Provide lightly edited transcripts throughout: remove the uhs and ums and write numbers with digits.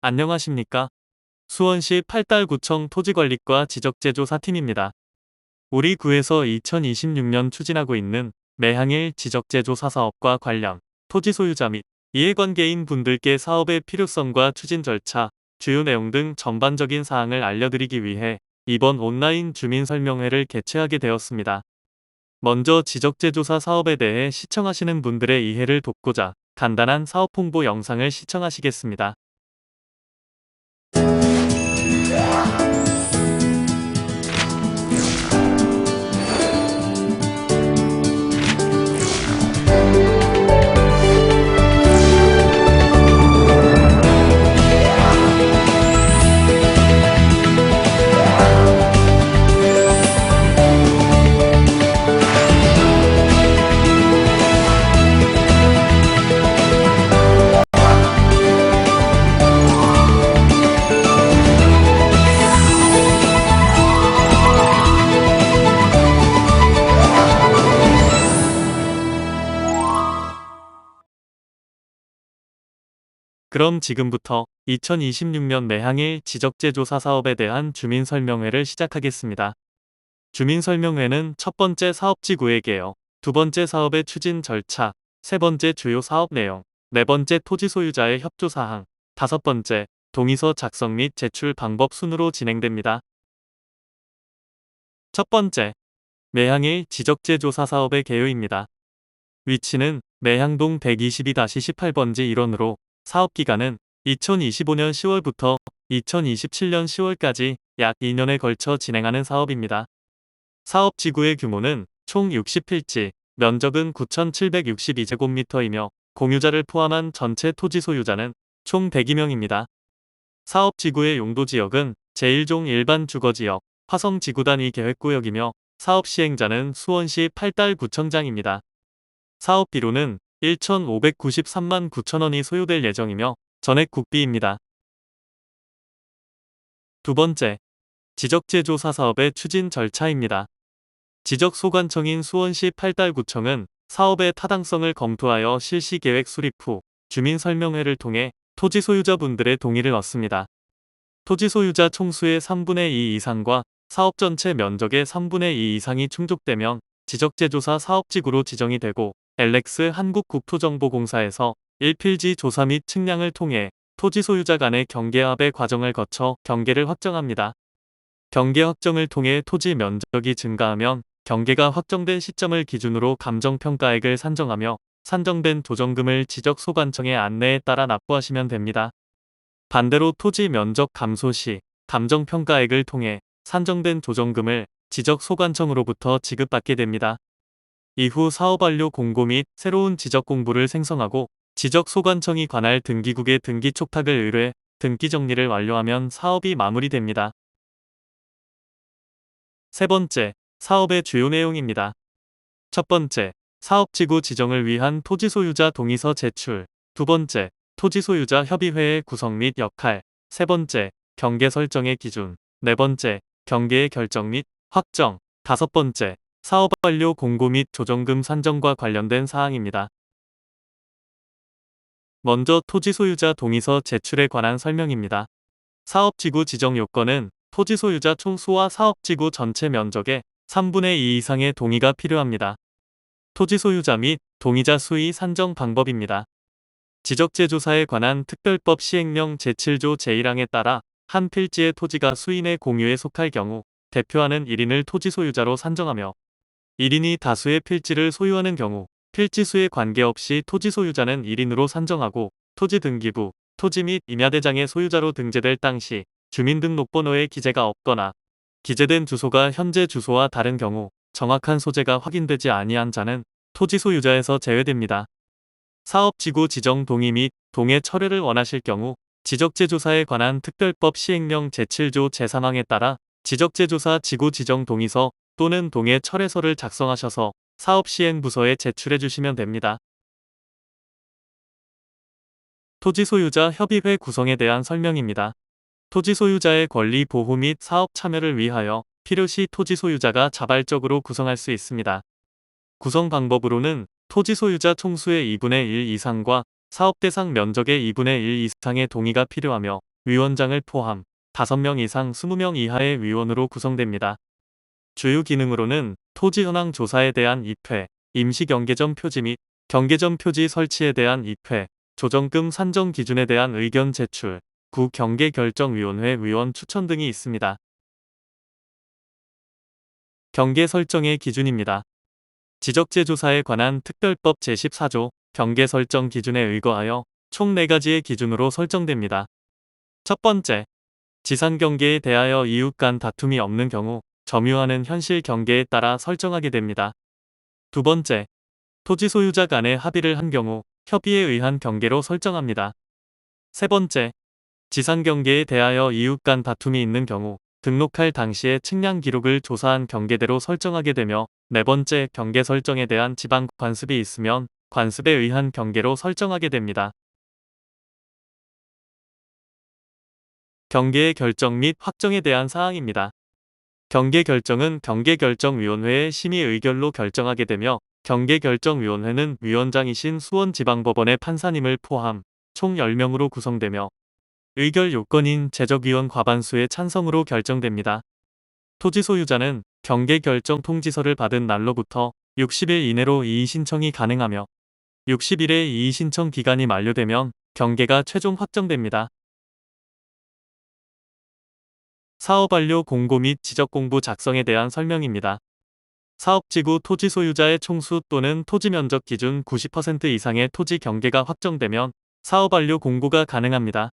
안녕하십니까? 수원시 팔달구청 토지관리과 지적제조사팀입니다. 우리 구에서 2026년 추진하고 있는 매향일 지적제조사 사업과 관련 토지 소유자 및 이해관계인 분들께 사업의 필요성과 추진 절차, 주요 내용 등 전반적인 사항을 알려드리기 위해 이번 온라인 주민설명회를 개최하게 되었습니다. 먼저 지적제조사 사업에 대해 시청하시는 분들의 이해를 돕고자 간단한 사업 홍보 영상을 시청하시겠습니다. 그럼 지금부터 2026년 매향일 지적제조사 사업에 대한 주민설명회를 시작하겠습니다. 주민설명회는 첫 번째 사업지 구획이에요. 두 번째 사업의 추진 절차, 세 번째 주요 사업 내용, 네 번째 토지 소유자의 협조 사항, 다섯 번째 동의서 작성 및 제출 방법 순으로 진행됩니다. 첫 번째, 매향일 지적제조사 사업의 개요입니다. 위치는 매향동 122-18번지 일원으로 사업기간은 2025년 10월부터 2027년 10월까지 약 2년에 걸쳐 진행하는 사업입니다. 사업지구의 규모는 총 60필지, 면적은 9,762제곱미터이며 공유자를 포함한 전체 토지 소유자는 총 102명입니다. 사업지구의 용도지역은 제1종 일반 주거지역, 화성지구단 2계획구역이며 사업 시행자는 수원시 팔달구청장입니다. 사업비로는 1,593만 9천원이 소요될 예정이며 전액 국비입니다. 두 번째, 지적제조사 사업의 추진 절차입니다. 지적소관청인 수원시 팔달구청은 사업의 타당성을 검토하여 실시계획 수립 후 주민설명회를 통해 토지 소유자분들의 동의를 얻습니다. 토지 소유자 총수의 3분의 2 이상과 사업 전체 면적의 3분의 2 이상이 충족되면 지적제조사 사업지구로 지정이 되고 LX 한국국토정보공사에서 1필지 조사 및 측량을 통해 토지 소유자 간의 경계합의 과정을 거쳐 경계를 확정합니다. 경계 확정을 통해 토지 면적이 증가하면 경계가 확정된 시점을 기준으로 감정평가액을 산정하며 산정된 조정금을 지적소관청의 안내에 따라 납부하시면 됩니다. 반대로 토지 면적 감소 시 감정평가액을 통해 산정된 조정금을 지적소관청으로부터 지급받게 됩니다. 이후 사업 완료 공고 및 새로운 지적공부를 생성하고 지적소관청이 관할 등기국에 등기 촉탁을 의뢰 등기 정리를 완료하면 사업이 마무리됩니다. 세 번째, 사업의 주요 내용입니다. 첫 번째, 사업지구 지정을 위한 토지 소유자 동의서 제출. 두 번째, 토지 소유자 협의회의 구성 및 역할. 세 번째, 경계 설정의 기준. 네 번째, 경계의 결정 및 확정. 다섯 번째, 사업 완료 공고 및 조정금 산정과 관련된 사항입니다. 먼저 토지 소유자 동의서 제출에 관한 설명입니다. 사업지구 지정 요건은 토지 소유자 총수와 사업지구 전체 면적의 3분의 2 이상의 동의가 필요합니다. 토지 소유자 및 동의자 수의 산정 방법입니다. 지적제조사에 관한 특별법 시행령 제7조 제1항에 따라 한 필지의 토지가 수인의 공유에 속할 경우 대표하는 1인을 토지 소유자로 산정하며 1인이 다수의 필지를 소유하는 경우 필지 수에 관계없이 토지 소유자는 1인으로 산정하고 토지 등기부, 토지 및 임야대장의 소유자로 등재될 당시 주민등록번호에 기재가 없거나 기재된 주소가 현재 주소와 다른 경우 정확한 소재가 확인되지 아니한 자는 토지 소유자에서 제외됩니다. 사업지구 지정 동의 및 동의 철회를 원하실 경우 지적제조사에 관한 특별법 시행령 제7조 제3항에 따라 지적제조사 지구 지정 동의서 또는 동의 철회서를 작성하셔서 사업시행부서에 제출해 주시면 됩니다. 토지 소유자 협의회 구성에 대한 설명입니다. 토지 소유자의 권리 보호 및 사업 참여를 위하여 필요시 토지 소유자가 자발적으로 구성할 수 있습니다. 구성 방법으로는 토지 소유자 총수의 2분의 1 이상과 사업 대상 면적의 2분의 1 이상의 동의가 필요하며 위원장을 포함 5명 이상 20명 이하의 위원으로 구성됩니다. 주요 기능으로는 토지 현황 조사에 대한 입회, 임시 경계점 표지 및 경계점 표지 설치에 대한 입회, 조정금 산정 기준에 대한 의견 제출, 구경계결정위원회 위원 추천 등이 있습니다. 경계 설정의 기준입니다. 지적재 조사에 관한 특별법 제14조 경계 설정 기준에 의거하여 총 4가지의 기준으로 설정됩니다. 첫 번째, 지상 경계에 대하여 이웃 간 다툼이 없는 경우 점유하는 현실 경계에 따라 설정하게 됩니다. 두 번째, 토지 소유자 간의 합의를 한 경우 협의에 의한 경계로 설정합니다. 세 번째, 지상 경계에 대하여 이웃 간 다툼이 있는 경우 등록할 당시의 측량 기록을 조사한 경계대로 설정하게 되며, 네 번째, 경계 설정에 대한 지방 관습이 있으면 관습에 의한 경계로 설정하게 됩니다. 경계의 결정 및 확정에 대한 사항입니다. 경계 결정은 경계결정위원회의 심의 의결로 결정하게 되며, 경계결정위원회는 위원장이신 수원지방법원의 판사님을 포함 총 10명으로 구성되며 의결 요건인 재적위원 과반수의 찬성으로 결정됩니다. 토지 소유자는 경계결정 통지서를 받은 날로부터 60일 이내로 이의 신청이 가능하며 60일의 이의 신청 기간이 만료되면 경계가 최종 확정됩니다. 사업 완료 공고 및 지적 공부 작성에 대한 설명입니다. 사업지구 토지 소유자의 총수 또는 토지 면적 기준 90% 이상의 토지 경계가 확정되면 사업 완료 공고가 가능합니다.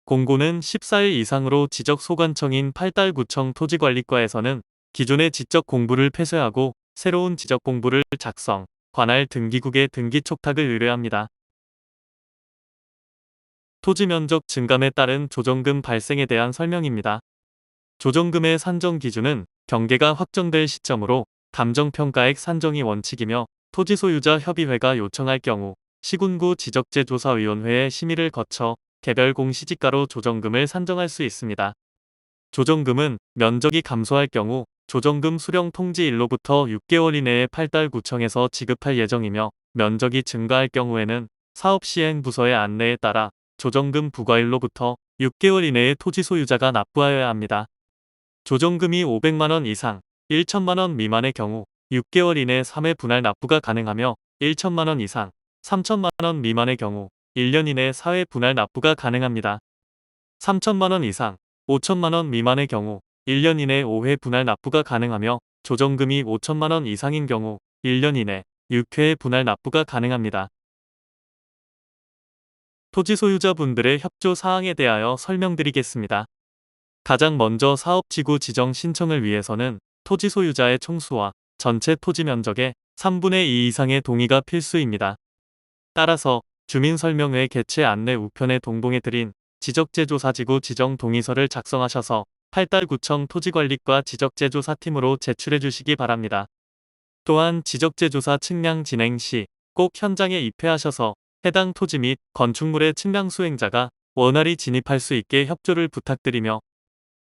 공고는 14일 이상으로 지적 소관청인 팔달구청 토지관리과에서는 기존의 지적 공부를 폐쇄하고 새로운 지적 공부를 작성, 관할 등기국에 등기 촉탁을 의뢰합니다. 토지 면적 증감에 따른 조정금 발생에 대한 설명입니다. 조정금의 산정 기준은 경계가 확정될 시점으로 감정평가액 산정이 원칙이며, 토지 소유자 협의회가 요청할 경우 시군구 지적재조사위원회의 심의를 거쳐 개별 공시지가로 조정금을 산정할 수 있습니다. 조정금은 면적이 감소할 경우 조정금 수령 통지일로부터 6개월 이내에 팔달구청에서 지급할 예정이며, 면적이 증가할 경우에는 사업시행부서의 안내에 따라 조정금 부과일로부터 6개월 이내에 토지 소유자가 납부하여야 합니다. 조정금이 500만원 이상 1천만원 미만의 경우 6개월 이내 3회 분할 납부가 가능하며, 1천만원 이상 3천만원 미만의 경우 1년 이내 4회 분할 납부가 가능합니다. 3천만원 이상 5천만원 미만의 경우 1년 이내 5회 분할 납부가 가능하며, 조정금이 5천만원 이상인 경우 1년 이내 6회의 분할 납부가 가능합니다. 토지 소유자분들의 협조 사항에 대하여 설명드리겠습니다. 가장 먼저 사업지구 지정 신청을 위해서는 토지 소유자의 총수와 전체 토지 면적의 3분의 2 이상의 동의가 필수입니다. 따라서 주민설명회 개최 안내 우편에 동봉해드린 지적재조사지구 지정 동의서를 작성하셔서 팔달구청 토지관리과 지적재조사팀으로 제출해 주시기 바랍니다. 또한 지적재조사 측량 진행 시 꼭 현장에 입회하셔서 해당 토지 및 건축물의 측량 수행자가 원활히 진입할 수 있게 협조를 부탁드리며,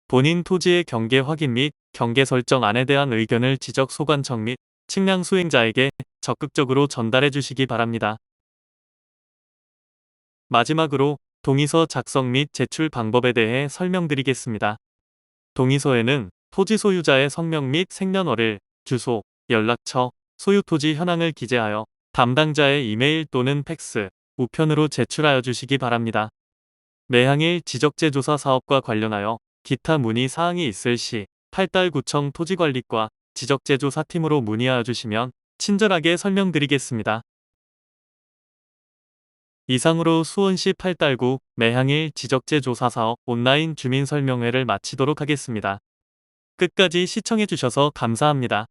본인 토지의 경계 확인 및 경계 설정안에 대한 의견을 지적소관청 및 측량 수행자에게 적극적으로 전달해 주시기 바랍니다. 마지막으로 동의서 작성 및 제출 방법에 대해 설명드리겠습니다. 동의서에는 토지 소유자의 성명 및 생년월일, 주소, 연락처, 소유 토지 현황을 기재하여 담당자의 이메일 또는 팩스, 우편으로 제출하여 주시기 바랍니다. 매항일 지적재조사 사업과 관련하여 기타 문의 사항이 있을 시 팔달구청 토지관리과 지적재조사팀으로 문의하여 주시면 친절하게 설명드리겠습니다. 이상으로 수원시 팔달구 매항일 지적재조사사업 온라인 주민설명회를 마치도록 하겠습니다. 끝까지 시청해주셔서 감사합니다.